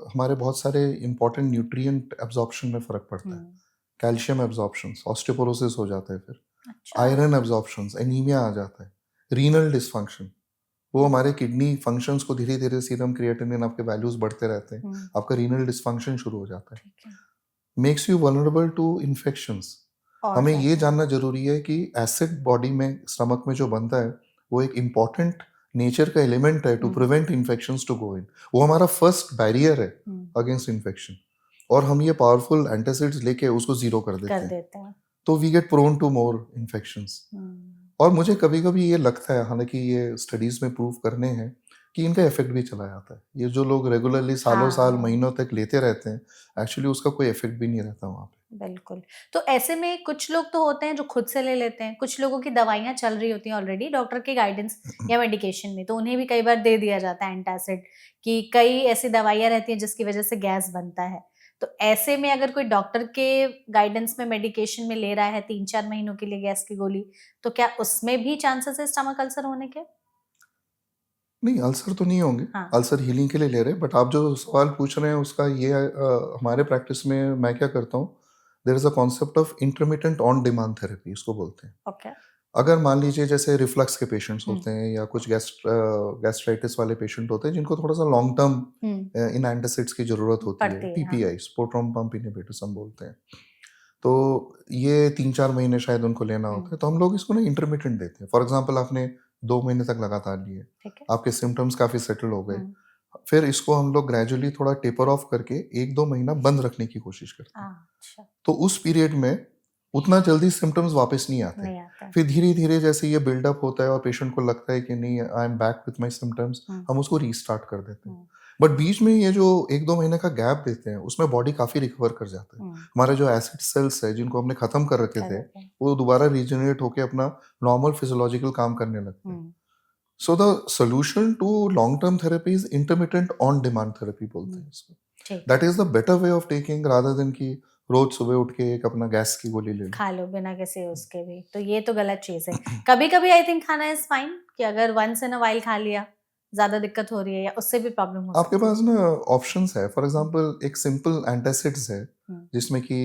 हमारे बहुत सारे इंपॉर्टेंट न्यूट्रिएंट एब्जॉर्प्शन में फर्क पड़ता है। कैल्शियम एब्जॉर्प्शन, ऑस्टियोपोरोसिस हो जाता है, फिर अच्छा। आयरन एब्जॉर्प्शन, एनीमिया आ जाता है, रीनल डिसफंक्शन, वो हमारे किडनी फंक्शंस को धीरे धीरे, सीरम क्रिएटिनिन आपके वैल्यूज बढ़ते रहते हैं, आपका रीनल डिसफंक्शन शुरू हो जाता है, makes you vulnerable to infections. हमें ये जानना जरूरी है कि एसिड बॉडी में, स्टमक में जो बनता है, वो एक इम्पॉर्टेंट नेचर का एलिमेंट है to prevent infections to go in. वो हमारा फर्स्ट बैरियर है अगेंस्ट इन्फेक्शन, और हम ये पावरफुल एंटासिड्स लेके उसको जीरो कर देते हैं। तो we get prone to more infections. और मुझे कभी कभी ये लगता है, हालांकि ये स्टडीज में प्रूव करने हैं, कि इनका इफेक्ट भी चला जाता है। ये जो लोग रेगुलरली सालों साल महीनों तक लेते रहते हैं, एक्चुअली उसका कोई इफेक्ट भी नहीं रहता वहाँ पे। बिल्कुल। तो ऐसे में कुछ लोग तो होते हैं जो खुद से ले लेते हैं, कुछ लोगों की दवाइयाँ चल रही होती हैं ऑलरेडी डॉक्टर के गाइडेंस या मेडिकेशन में, तो उन्हें भी कई बार दे दिया जाता है एंटासिड, कि कई ऐसी दवाइयाँ रहती हैं जिसकी वजह से गैस बनता है। तो ऐसे में अगर कोई डॉक्टर के गाइडेंस में मेडिकेशन में ले रहा है 3-4 महीनों के लिए गैस की गोली, तो क्या उसमें भी चांसेस है स्टमक अल्सर होने के? नहीं, अल्सर तो नहीं होंगे। अल्सर हीलिंग के लिए ले रहे हैं, बट आप जो सवाल पूछ रहे हैं उसका ये हमारे प्रैक्टिस में मैं क्या करता हूँ, there is a concept of intermittent on demand therapy, इसको बोलते हैं। ओके। अगर मान लीजिए जैसे रिफ्लक्स के पेशेंट्स होते हैं, या कुछ गैस्ट्राइटिस वाले पेशेंट होते हैं जिनको थोड़ा सा लॉन्ग टर्म इन एंटासिड्स की जरूरत होती है, पीपीआई, प्रोटॉन पंप इनहिबिटर्स हम बोलते हैं। तो ये 3-4 महीने शायद उनको लेना होता है, तो हम लोग इसको ना इंटरमिटेंट देते हैं। फॉर एग्जाम्पल आपने 2 महीने तक लगातार लिए, आपके सिम्टम्स काफी सेटल हो गए, फिर इसको हम लोग ग्रेजुअली थोड़ा टेपर ऑफ करके 1-2 महीना बंद रखने की कोशिश करते हैं। अच्छा। तो उस पीरियड में उतना जल्दी सिम्टम्स वापस नहीं आते। फिर धीरे धीरे जैसे ये बिल्डअप होता है और पेशेंट को लगता है कि नहीं, I am back with my symptoms, हम उसको रीस्टार्ट कर देते हैं। बट बीच में ये जो 1-2 महीने का गैप देते हैं, उसमें बॉडी काफी रिकवर कर जाता है। हमारे जो एसिड सेल्स है जिनको हमने खत्म कर रखे थे, वो दोबारा रीजनरेट होकर अपना नॉर्मल फिजियोलॉजिकल काम करने लगते हैं। So the solution to long term therapy is intermittent on demand therapy बोलते हैं इसको। That is the better way of taking, rather than कि रोज सुबह उठ के एक अपना गैस की गोली ले लो, खा लो बिना किसी उसके भी। तो ये तो गलत चीज है। कभी कभी आई थिंक खाना इज फाइन, कि अगर वंस इन अ वाइल खा लिया ज्यादा दिक्कत हो रही है या उससे भी प्रॉब्लम हो आपके सकती है? पास ना ऑप्शंस है, फॉर एग्जांपल एक सिंपल एंटासिड्स है हम्म, जिसमें कि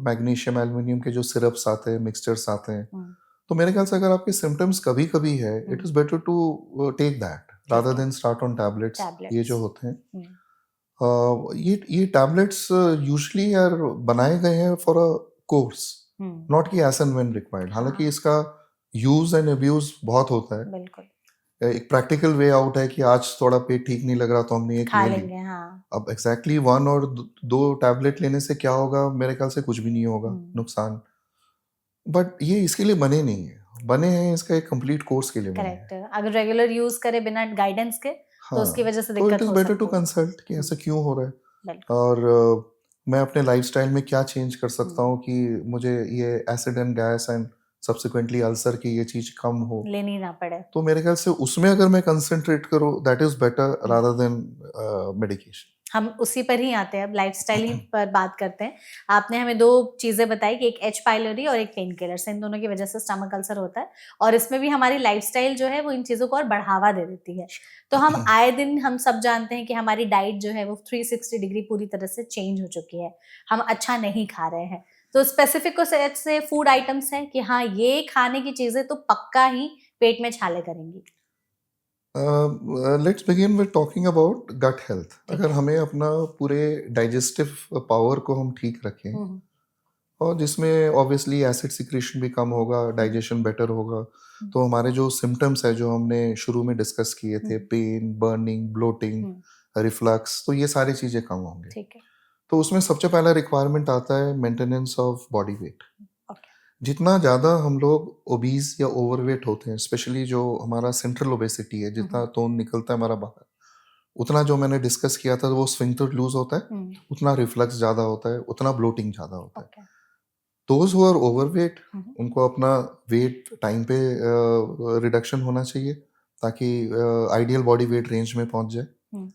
मैग्नीशियम एल्युमिनियम के जो सिरप्स आते हैं, मिक्सचर्स आते हैं। हम्म, तो मेरे ख्याल से अगर आपके सिम्टम्स कभी कभी है, it hmm, is better to take that rather ठीक है। Then start on tablets. ये टैबलेट्स। जो होते हैं, हम्म, ये टैबलेट्स यूजुअली यार बनाए गए हैं for a course, hmm, not कि एज एंड व्हेन रिक्वायर्ड। हालांकि हाँ, इसका यूज एंड अब्यूज बहुत होता है। बिल्कुल। एक प्रैक्टिकल वे आउट है कि आज थोड़ा पेट ठीक नहीं लग रहा तो हमने एक खा ले ली। लेंगे, हाँ। अब एग्जैक्टली वन और दो टैबलेट लेने से क्या होगा, मेरे ख्याल से कुछ भी नहीं होगा हम्म, नुकसान। बट ये इसके लिए बने नहीं है, बने हैं इसका एक कंप्लीट कोर्स के लिए बने हैं। करेक्ट। अगर रेगुलर यूज करे बिना गाइडेंस के तो उसकी हाँ, वजह से तो इट दिक्कत इज़ हो बेटर टू सकती है। कंसल्ट कि ऐसा क्यों हो रहा है, बिल्कुल। और मैं अपने लाइफस्टाइल में क्या चेंज कर सकता हम्म, हूँ कि मुझे ये acid and gas and subsequently ulcer की ये चीज़ कम हो। लेनी ना पड़े। तो मेरे ख्याल से उसमें अगर मैं कंसंट्रेट करूँ, that is better hmm, rather than medication. हम उसी पर ही आते हैं, अब लाइफस्टाइल ही पर बात करते हैं। आपने हमें दो चीजें बताई कि एक एच पाइलोरी और एक पेन किलर, इन दोनों की वजह से स्टमक अल्सर होता है। और इसमें भी हमारी लाइफस्टाइल जो है वो इन चीजों को और बढ़ावा दे देती है। तो हम आए दिन हम सब जानते हैं कि हमारी डाइट जो है वो 360 डिग्री पूरी तरह से चेंज हो चुकी है। हम अच्छा नहीं खा रहे हैं। तो स्पेसिफिक कुछ ऐसे फूड आइटम्स हैं कि हाँ ये खाने की चीजें तो पक्का ही पेट में छाले करेंगी? Let's begin with talking about gut health. ठीक अगर है। हमें अपना पूरे डाइजेस्टिव पावर को हम ठीक रखें, हम्म, और जिसमें ऑब्वियसली एसिड सिक्रीशन भी कम होगा, हम्म, डाइजेशन बेटर होगा, हम्म, तो हमारे जो सिम्टम्स है जो हमने शुरू में डिस्कस किए थे, हम्म, pen, burning, bloating, hmm, reflux, तो ये सारी चीज़ें कम होंगे। ठीक है। तो उसमें सबसे पहला रिक्वायरमेंट आता है maintenance of body weight. Okay. जितना ज़्यादा हम लोग ओबीज या ओवरवेट होते हैं, स्पेशली जो हमारा सेंट्रल ओबेसिटी है, जितना तोन निकलता है हमारा बाहर, उतना जो मैंने डिस्कस किया था वो स्फिंक्टर लूज होता है, हम्म, उतना रिफ्लक्स ज़्यादा होता है, उतना ब्लोटिंग ज़्यादा होता है। Okay. Those who are overweight, hmm, उनको अपना वेट टाइम पे रिडक्शन होना चाहिए ताकि आइडियल बॉडी वेट रेंज में पहुंच जाए। हम्म,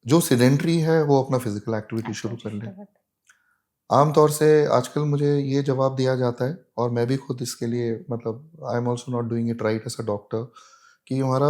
जो सिडेंट्री है वो अपना फिजिकल एक्टिविटी शुरू एक्टिविटी कर ले। शुरू कर। आमतौर से आजकल मुझे ये जवाब दिया जाता है, और मैं भी खुद इसके लिए, मतलब I am also not doing it right as a doctor, कि हमारा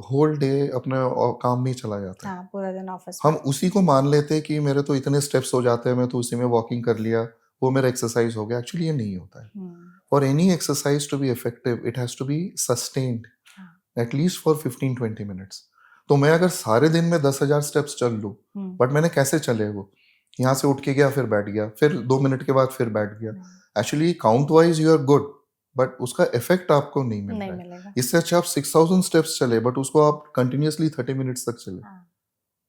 होल डे अपने काम में ही चला जाता है। हाँ, पूरा दिन ऑफिस हम में। उसी को मान लेते हैं कि मेरे तो इतने स्टेप्स हो जाते हैं, मैं तो उसी में वॉकिंग कर लिया, वो मेरा एक्सरसाइज हो गया। एक्चुअली ये नहीं होता है। Hmm, for any exercise to be effective, it has to be sustained हाँ, एटलीस्ट फॉर 15-20 मिनट्स। तो मैं अगर सारे दिन में 10,000 स्टेप्स चल लूँ, हम्म, बट मैंने कैसे चले वो, यहाँ से उठ के गया फिर बैठ गया, फिर 2 मिनट के बाद फिर बैठ गया, hmm, actually count wise you are good, but उसका इफेक्ट आपको नहीं मिल नहीं रहा है। मिलेगा। इससे अच्छा आप 6,000 स्टेप्स चले, बट उसको आप कंटिन्यूसली 30 मिनट्स तक चले, हाँ,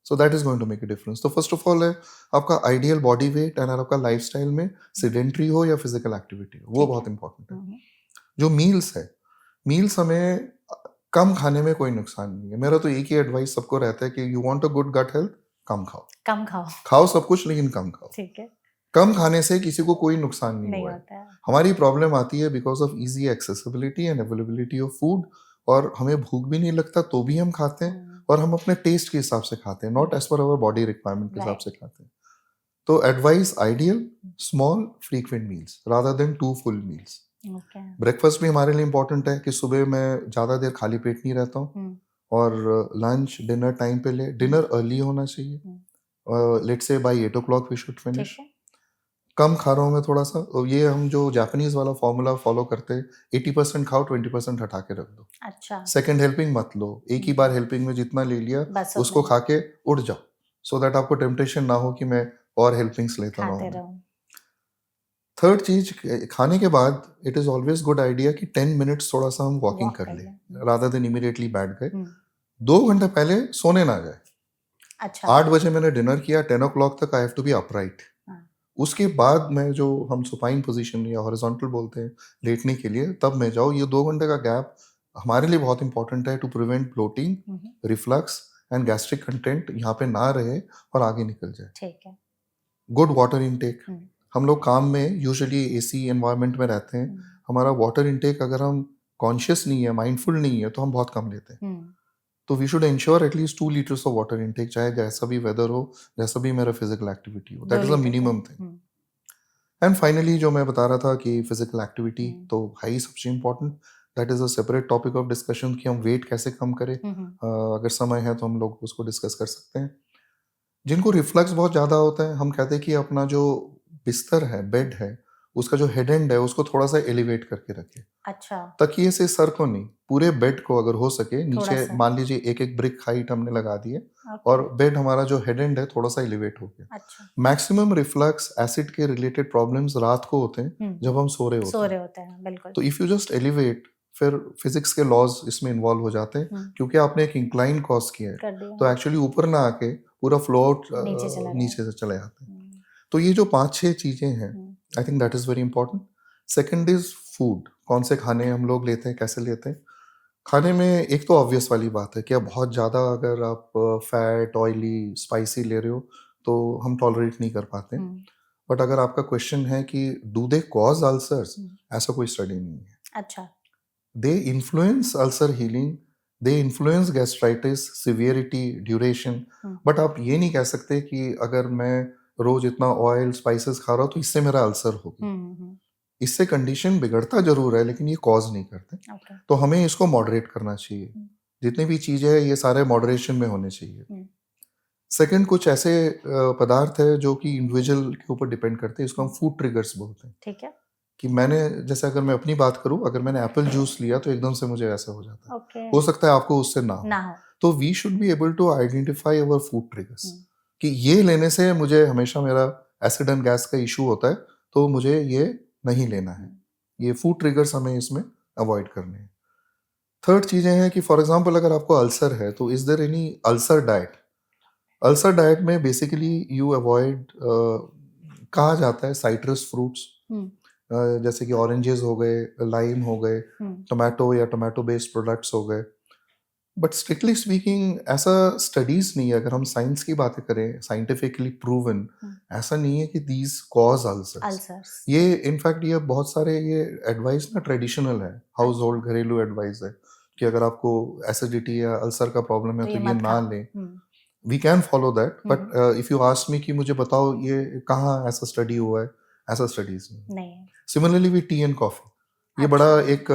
so that is going to make a difference. तो फर्स्ट ऑफ ऑल है आपका आइडियल बॉडी वेट, एंड आपका लाइफस्टाइल में सिडेंट्री हो या फिजिकल एक्टिविटी हो, वो ठीक है। बहुत इंपॉर्टेंट है। हम्म, जो मील्स है, मील्स हमें कम खाने में कोई नुकसान नहीं है। मेरा तो एक ही एडवाइस सबको रहता है कि you want a good gut health, कम खाओ। कम खाओ। खाओ सब कुछ लेकिन कम खाओ। ठीक है। कम खाने से किसी को कोई नुकसान नहीं नहीं हुआ है। होता है। हमारी प्रॉब्लम आती है because of easy accessibility and availability of food, और हमें भूख भी नहीं लगता तो भी हम खाते हैं, हम्म, और हम अपने टेस्ट के हिसाब से खाते हैं, not as per our body requirement के हिसाब राइट। से खाते हैं। तो advice ideal small frequent meals rather than two full meals. Okay. Breakfast भी हमारे लिए इंपॉर्टेंट है कि सुबह मैं ज़्यादा देर खाली पेट नहीं रहता हूँ, हम्म, और लंच डिनर टाइम पे ले, डिनर अर्ली होना चाहिए, hmm, let's say by 8 o'clock we should ठीक फिनिश। है। कम खा रहा हूँ मैं थोड़ा सा, और ये हम जो जापानीज वाला फॉर्मूला फॉलो करते हैं, 80% खाओ, 20% हटा के रख दो। अच्छा। सेकंड हेल्पिंग मत लो, एक ही बार हेल्पिंग में जितना ले लिया बस उसको उतना खा के उड़ जाओ, सो दैट आपको टेम्पटेशन ना हो कि मैं और हेल्पिंग्स लेता खाते रहूँ मैं। रहो। थर्ड चीज, खाने के बाद it is always good idea कि 10 मिनट्स थोड़ा सा हम वॉकिंग वॉक कर कर ले, ले। रादर देन इमीडिएटली बैठ गए। हम्म, 2 घंटे पहले सोने ना जाए। अच्छा। 8 बजे मैंने डिनर किया, 10 o'clock तक I have to be upright. हाँ, उसके बाद मैं जो हम सुपाइन पोजीशन या हॉरिजॉन्टल बोलते हैं लेटने के लिए, तब मैं जाऊँ। ये 2 घंटे का गैप हमारे लिए बहुत इंपॉर्टेंट है to prevent bloating, hmm, reflux and gastric content यहाँ पे ना रहे और आगे निकल जाए। ठीक है। गुड वाटर इनटेक, हम्म, हम लोग काम में यूजुअली एसी एनवायरनमेंट में रहते हैं, हम्म, हमारा वाटर इनटेक अगर हम कॉन्शियस नहीं है, माइंडफुल नहीं है, तो हम बहुत कम लेते हैं। हम्म, तो we should ensure at least 2 litres of water intake, चाहे जैसा भी वेदर हो, जैसा भी मेरा फिजिकल एक्टिविटी हो, दो दैट इज अ लीटर का। Minimum thing. एंड फाइनली जो मैं बता रहा था कि फिजिकल एक्टिविटी हम्म, तो है ही सबसे important, that is a separate topic of discussion कि हम वेट कैसे कम करें। अगर समय है तो हम लोग उसको डिस्कस कर सकते हैं। जिनको रिफ्लक्स बहुत ज़्यादा होता है, हम कहते हैं कि अपना जो बिस्तर है, बेड है, उसका जो हेड एंड है, उसको थोड़ा-सा एलिवेट करके रखें। अच्छा, तकिए से सर को नहीं, पूरे बेड को अगर हो सके नीचे थोड़ा-सा। मान लीजिए 1-1 ब्रिक हाइट हमने लगा दी है ओके, और बेड हमारा जो हेड एंड है थोड़ा-सा एलिवेट हो गया। अच्छा। मैक्सिमम रिफ्लक्स एसिड के रिलेटेड प्रॉब्लम्स रात को होते हैं हुँ, जब हम सो रहे सो होते हैं। रहे होते हैं, बिल्कुल। तो इफ़ यू जस्ट एलिवेट, फिर फिज़िक्स के लॉज़ इसमें इन्वॉल्व हो जाते हैं, हुँ, क्योंकि आपने एक इंक्लाइन कॉज़ किया है, कर दिया, तो एक्चुअली ऊपर ना आके पूरा फ्लो आउट नीचे चला गया। नीचे से चले जाते हैं। हुँ, तो ये जो 5-6 चीज़ें हैं, hmm, I think that is very important. Second is food, कौन से खाने हम लोग लेते हैं, कैसे लेते हैं। खाने में एक तो ऑब्वियस वाली बात है कि अब बहुत ज़्यादा अगर आप फैट, ऑयली, स्पाइसी ले रहे हो, तो हम टॉलरेट नहीं कर पाते। हुँ, बट अगर आपका क्वेश्चन है कि डू दे कॉज़ अल्सर्स, हुँ। ऐसा कोई स्टडी नहीं है। अच्छा, They influence ulcer healing, they influence gastritis, severity, duration, hmm, but आप ये नहीं कह सकते कि अगर मैं रोज इतना ऑयल स्पाइसेस खा रहा हूँ तो इससे मेरा अल्सर हो गया। हुँ। इससे कंडीशन बिगड़ता जरूर है लेकिन ये कॉज नहीं करते। ओके, तो हमें इसको मॉडरेट करना चाहिए। हुँ, जितनी भी चीजें हैं ये सारे मॉडरेशन में होने चाहिए। हुँ, सेकंड, कुछ ऐसे पदार्थ है जो कि इंडिविजुअल के ऊपर डिपेंड करते हैं, इसको हम हुँ, फूड ट्रिगर्स बोलते हैं। ठीक है, कि मैंने, जैसे अगर मैं अपनी बात करूं, अगर मैंने एप्पल जूस लिया तो एकदम से मुझे ऐसा हो जाता है। ओके, हो सकता है आपको उससे ना हो। ना हो। तो we should be able to identify our food triggers hmm, कि ये लेने से मुझे हमेशा मेरा एसिड एंड गैस का इशू होता है, तो मुझे ये नहीं लेना है। हुँ, ये फूड ट्रिगर्स हमें इसमें अवॉइड करने हैं। थर्ड चीजें हैं कि फॉर एग्जांपल अगर आपको अल्सर है तो is there any ulcer diet. Ulcer diet में बेसिकली यू अवॉइड, कहा जाता है साइट्रस फ्रूट्स, हुँ, जैसे कि ऑरेंजेस हो गए, लाइम हो गए, हुँ, टोमेटो या टोमेटो बेस्ड प्रोडक्ट्स हो गए। बट स्ट्रिक्टली स्पीकिंग ऐसा स्टडीज नहीं है। अगर हम साइंस की बातें करें, साइंटिफिकली प्रूवन, हुँ, ऐसा नहीं है कि दीज कॉज अल्सर्स। अल्सर्स। ये इनफैक्ट ये बहुत सारे ये एडवाइस ना ट्रेडिशनल है, हाउस अच्छा, होल्ड घरेलू एडवाइस है कि अगर आपको एसिडिटी या अल्सर का प्रॉब्लम है तो तो ये ये मत ना खाओ। लें। Hmm, we can follow that, hmm, but if you ask me कि मुझे बताओ ये कहाँ ऐसा स्टडी हुआ है, ऐसा स्टडीज नहीं। नहीं है। Similarly with T and coffee, ये बड़ा अच्छा, एक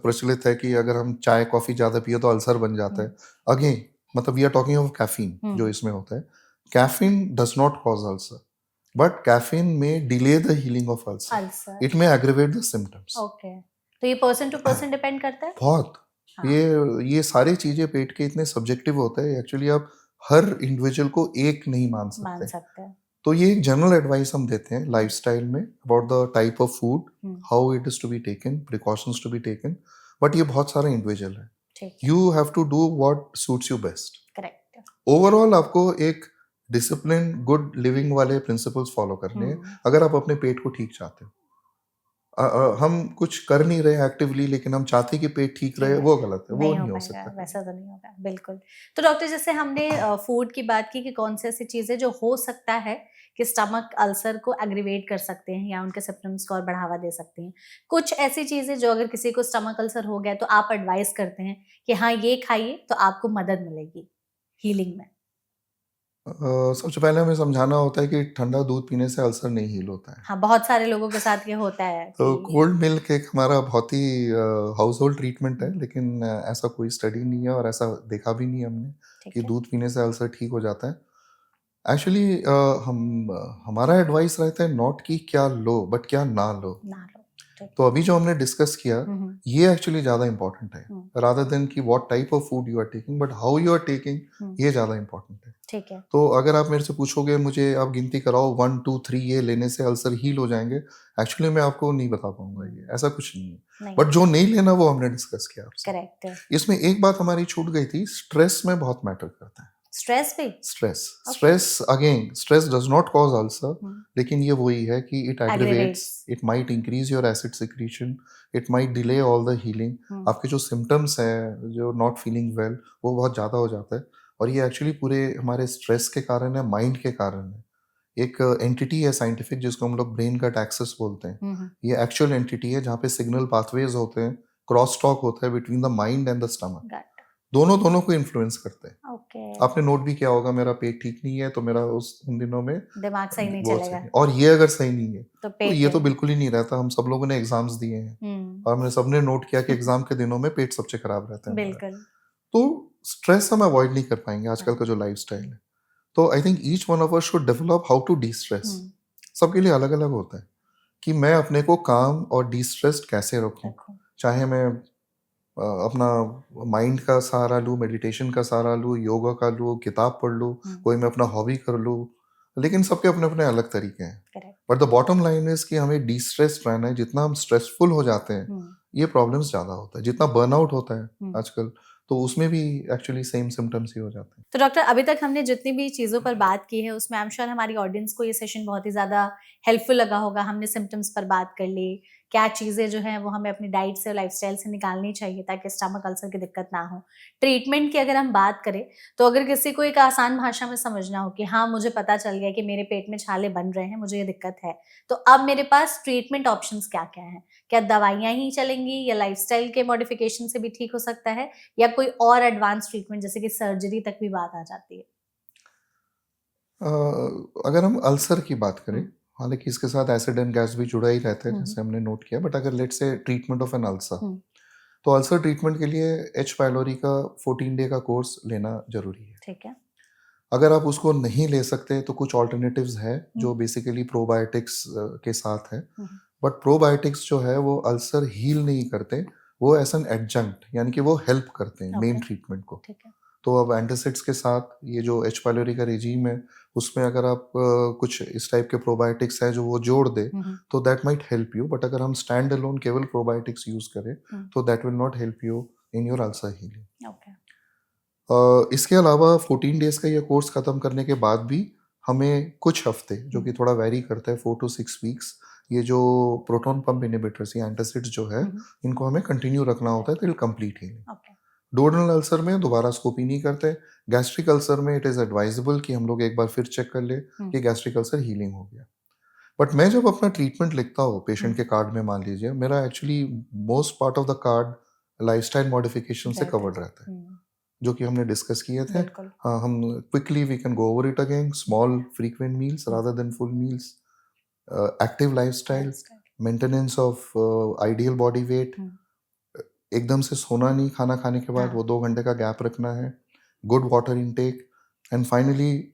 प्रचलित है कि अगर हम चाय कॉफी ज्यादा पिए तो अल्सर बन जाता हुँ, है। अगेन, मतलब we are talking of caffeine hmm, जो इसमें होता है। Caffeine does not cause ulcer, but caffeine may delay the healing of ulcer, ulcer, it may aggravate the symptoms. Okay. तो ये पर्सन टू पर्सन डिपेंड करता है? बहुत, हाँ, ये सारी चीजें पेट के इतने सब्जेक्टिव होते हैं, एक्चुअली आप हर इंडिविजुअल को एक नहीं मान मान सकते। सकते हैं। तो ये एक जनरल एडवाइस हम देते हैं हुँ, लाइफस्टाइल में about the type of food, हुँ, how it is to be taken, precautions to be taken. But ये बहुत सारा इंडिविजुअल है। ठीक है, you have to do what suits you best. Correct. Overall आपको एक डिसिप्लिन, गुड लिविंग वाले प्रिंसिपल्स फॉलो करने हैं हुँ, अगर आप अपने पेट को ठीक चाहते हो। हम कुछ कर नहीं रहे एक्टिवली लेकिन हम चाहते कि पेट ठीक रहे, ठीक है। वो गलत है, वो नहीं हो नहीं हो पाएगा, सकता वैसा कभी। तो नहीं होगा, बिल्कुल। तो डॉक्टर जैसे हमने फूड की बात की कि कौन सी ऐसी चीज़ें जो हो सकता है कि स्टमक अल्सर को एग्रीवेट कर सकते हैं या उनके सिम्पटम्स को और बढ़ावा दे सकती हैं। कुछ ऐसी चीज़ें जो अगर किसी को स्टमक अल्सर हो गया तो आप एडवाइस करते हैं कि हाँ, ये खाइए तो आपको मदद मिलेगी हीलिंग में। सबसे पहले हमें समझाना होता है कि ठंडा दूध पीने से अल्सर नहीं हील होता है। हाँ, बहुत सारे लोगों के साथ ये होता है तो कि कोल्ड मिल्क एक हमारा बहुत ही हाउस होल्ड ट्रीटमेंट है, लेकिन ऐसा कोई स्टडी नहीं है और ऐसा देखा भी नहीं हमने ठीक कि है, दूध पीने से अल्सर ठीक हो जाता है। एक्चुअली हमारा एडवाइस रहता है नॉट कि क्या लो, बट क्या ना लो। ना लो। ठीक तो है। अभी जो हमने डिस्कस किया, हुँ, हुँ, ये एक्चुअली ज़्यादा इंपॉर्टेंट है, हुँ, रादर देन कि what type of food you are taking, but how you are taking, hmm, ये ज़्यादा इंपॉर्टेंट है। ठीक है। तो अगर आप मेरे से पूछोगे, मुझे आप गिनती कराओ 1 2 3 ये लेने से अल्सर हील हो जाएंगे, एक्चुअली मैं आपको नहीं बता पाऊंगा, ये हुँ, ऐसा कुछ नहीं है। नहीं बट है, जो नहीं लेना वो हमने डिस्कस किया आपसे। करेक्ट है। इसमें एक बात हमारी छूट गई थी, स्ट्रेस में बहुत मैटर करता है। स्ट्रेस भी? Stress, okay. Stress again, stress does not cause ulcer, hmm, लेकिन ये वही है कि it aggravates, aggravates. It might increase your acid secretion, it might delay all the healing. Hmm, आपके जो सिम्टम्स हैं, जो नॉट फीलिंग वेल, वो बहुत ज़्यादा हो जाता है। और ये एक्चुअली पूरे हमारे स्ट्रेस के कारण है, माइंड के कारण है। एक एंटिटी है साइंटिफिक जिसको हम लोग ब्रेन गट एक्सेस बोलते हैं। हुँ, हुँ, ये एक्चुअल एंटिटी है जहाँ पे सिग्नल पाथवेज होते हैं, क्रॉस टॉक होता है between the mind and the stomach. Gut, दोनों दोनों को इन्फ्लुएंस करते हैं। ओके। आपने नोट भी किया होगा, मेरा पेट ठीक नहीं है तो मेरा उन दिनों में दिमाग सही नहीं वो चलेगा, सही, और ये अगर सही नहीं है तो तो पेट ये पे तो बिल्कुल ही नहीं रहता। हम सब लोगों ने एग्जाम्स दिए हैं, हुँ, और हमने सबने नोट किया कि एग्जाम के दिनों में पेट सबसे खराब रहता है हमारा। बिल्कुल। तो स्ट्रेस हम अवॉइड नहीं कर पाएंगे आजकल का जो लाइफस्टाइल है। तो I think each one of us should develop how to destress. सबके लिए अलग अलग होता है कि मैं अपने को काम और डी स्ट्रेस्ड कैसे रखूं। चाहे मैं अपना माइंड का सहारा लूँ, मेडिटेशन का सहारा लूँ, योगा का लूँ, किताब पढ़ लूँ, कोई मैं अपना हॉबी कर लूँ, लेकिन सबके अपने अपने अलग तरीके हैं। But the bottom line is कि हमें डी स्ट्रेस्ड रहना है। जितना हम स्ट्रेसफुल हो जाते हैं ये प्रॉब्लम्स ज़्यादा होता है। जितना बर्नआउट होता है आजकल, तो उसमें भी एक्चुअली सेम सिम्टम्स ही हो जाते हैं। तो डॉक्टर, अभी तक हमने जितनी भी चीज़ों पर बात की है उसमें आई एम श्योर हमारी ऑडियंस को ये सेशन बहुत ही ज़्यादा हेल्पफुल लगा होगा। हमने सिम्टम्स पर बात कर ली, क्या चीज़ें जो हैं वो हमें अपनी डाइट से और लाइफस्टाइल से निकालनी चाहिए ताकि स्टमक अल्सर की दिक्कत ना हो। ट्रीटमेंट की अगर हम बात करें तो अगर किसी को एक आसान भाषा में समझना हो कि हाँ, मुझे पता चल गया कि मेरे पेट में छाले बन रहे हैं, मुझे ये दिक्कत है, तो अब मेरे पास ट्रीटमेंट ऑप्शंस क्या-क्या हैं? क्या दवाइयाँ ही चलेंगी या लाइफस्टाइल के मॉडिफिकेशन से भी ठीक हो सकता है, या कोई और एडवांस ट्रीटमेंट जैसे कि सर्जरी तक भी बात आ जाती है? अगर हम अल्सर की बात करें, हालांकि इसके साथ एसिड एंड गैस भी जुड़ा ही रहता है जैसे हमने नोट किया, बट अगर let's say treatment of an ulcer, तो अल्सर ट्रीटमेंट के लिए एच पाइलोरी का 14 डे का कोर्स लेना जरूरी है। ठीक है। अगर आप उसको नहीं ले सकते तो कुछ ऑल्टरनेटिव्स है जो बेसिकली प्रोबायोटिक्स के साथ है। बट प्रोबायोटिक्स जो है वो अल्सर हील नहीं करते, वो एज एन एडजंक्ट यानी कि वो हेल्प करते हैं मेन ट्रीटमेंट को। तो अब एंटासिड्स के साथ ये जो एच पाइलोरी का रेजीम है उसमें अगर आप कुछ इस टाइप के प्रोबायोटिक्स है जो वो जोड़ दे तो that might help you. But अगर हम स्टैंड अलोन केवल प्रोबायोटिक्स यूज करें तो that will not help you in your ulcer healing. इसके अलावा 14 डेज का ये कोर्स खत्म करने के बाद भी हमें कुछ हफ्ते, जो कि थोड़ा वेरी करता है 4 to 6 वीक्स, ये जो प्रोटॉन पंप इनहिबिटर्स या एंटासिड्स जो है इनको हमें कंटिन्यू रखना होता है टिल कंप्लीट हीलिंग। डोडनल अल्सर में दोबारा स्कोपी नहीं करते। गैस्ट्रिक अल्सर में इट इज एडवाइजेबल कि हम लोग एक बार फिर चेक कर ले कि गैस्ट्रिक अल्सर हीलिंग हो गया। बट मैं जब अपना ट्रीटमेंट लिखता हूँ पेशेंट के कार्ड में, मान लीजिए मेरा actually most part of the card lifestyle modification से कवर्ड रहता है जो कि हमने डिस्कस किए थे। हाँ, हम quickly we can go over it again. Small frequent meals rather than full meals, active lifestyle, maintenance of ideal body weight, एकदम से सोना नहीं खाना खाने के बाद, वो 2 घंटे का गैप रखना है, good water intake, and finally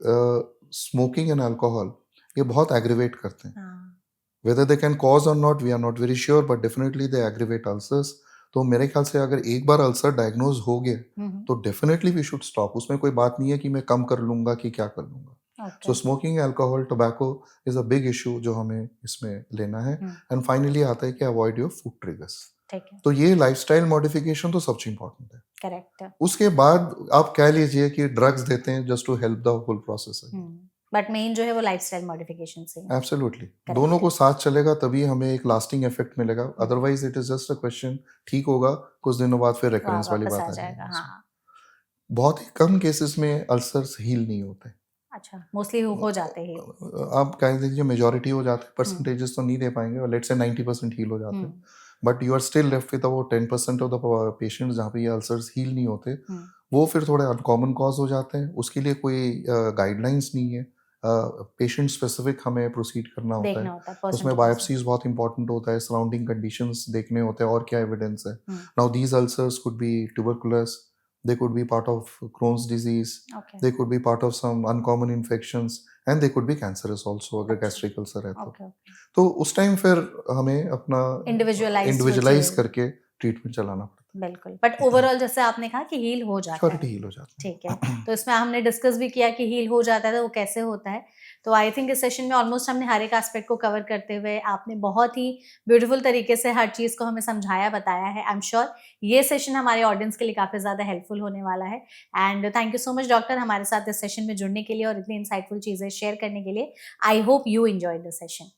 smoking and alcohol ये बहुत एग्रीवेट करते हैं। वेदर दे कैन कॉज और not we are not very sure, but definitely they aggravate ulcers. तो मेरे ख्याल से अगर एक बार अल्सर डायग्नोज हो गया तो डेफिनेटली वी शुड स्टॉप। उसमें कोई बात नहीं है कि मैं कम कर लूंगा कि क्या कर लूंगा। So smoking, alcohol, tobacco is a big issue जो हमें इसमें लेना है। एंड फाइनली आता है कि अवॉइड योर फूड ट्रिगर्स। तो ये लाइफस्टाइल मॉडिफिकेशन तो सबसे इम्पोर्टेंट है। करेक्ट। उसके बाद आप कह लीजिए कि ड्रग्स देते हैं just to help the whole process है, बट मेन जो है वो लाइफस्टाइल मॉडिफिकेशन से। एब्सोल्युटली, दोनों को साथ चलेगा तभी हमें एक लास्टिंग इफेक्ट मिलेगा। Otherwise it is just a question, ठीक होगा कुछ दिनों बाद फिर रिकरेंस वाली बात आ जाएगी। हाँ। बहुत ही कम केसेस में अल्सर्स हील नहीं होते। अच्छा, मोस्टली हो जाते हैं। आप कह दीजिए मेजॉरिटी हो जाते हैं, परसेंटेजेस तो नहीं दे पाएंगे, और लेट्स से 90% हील हो जाते हैं, but you are still left with about 10% of the patients जहाँ पे ये अल्सर्स हील नहीं होते। वो फिर थोड़े अनकॉमन कॉज हो जाते हैं। उसके लिए कोई गाइडलाइंस नहीं है, पेशेंट स्पेसिफिक हमें प्रोसीड करना होता है। उसमें बायोप्सीज बहुत इंपॉर्टेंट होता है, सराउंडिंग कंडीशंस देखने होते हैं और क्या एविडेंस है। Now these ulcers could be tuberculous, they could be part of Crohn's disease, they could be part of some uncommon infections, and they could be cancerous also अगर gastric ulcer है तो उस टाइम फिर हमें अपना individualise करके treatment चलाना पड़ता है। बिल्कुल, बट ओवरऑल जैसे आपने कहा कि हील हो जाता है। हील हो जाता है। ठीक है, तो इसमें हमने डिस्कस भी किया कि हील हो जाता है तो वो कैसे होता है। तो आई थिंक इस सेशन में ऑलमोस्ट हमने हर एक एस्पेक्ट को कवर करते हुए आपने बहुत ही ब्यूटीफुल तरीके से हर चीज़ को हमें समझाया, बताया है। आई एम श्योर ये सेशन हमारे ऑडियंस के लिए काफ़ी ज़्यादा हेल्पफुल होने वाला है। And thank you so much doctor हमारे साथ इस सेशन में जुड़ने के लिए और इतनी इंसाइटफुल चीज़ें शेयर करने के लिए। I hope you enjoyed the session.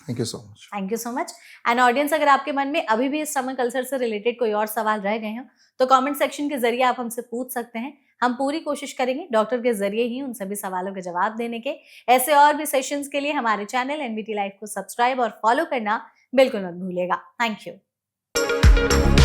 Thank you so much. Thank you so much. And audience, अगर आपके मन में अभी भी स्टमक अल्सर से रिलेटेड कोई और सवाल रह गए हो तो कमेंट सेक्शन के जरिए आप हमसे पूछ सकते हैं। हम पूरी कोशिश करेंगे डॉक्टर के जरिए ही उन सभी सवालों के जवाब देने के। ऐसे और भी सेशंस के लिए हमारे चैनल एनवीटी लाइफ को सब्सक्राइब और फॉलो करना बिल्कुल मत भूलिएगा। Thank you.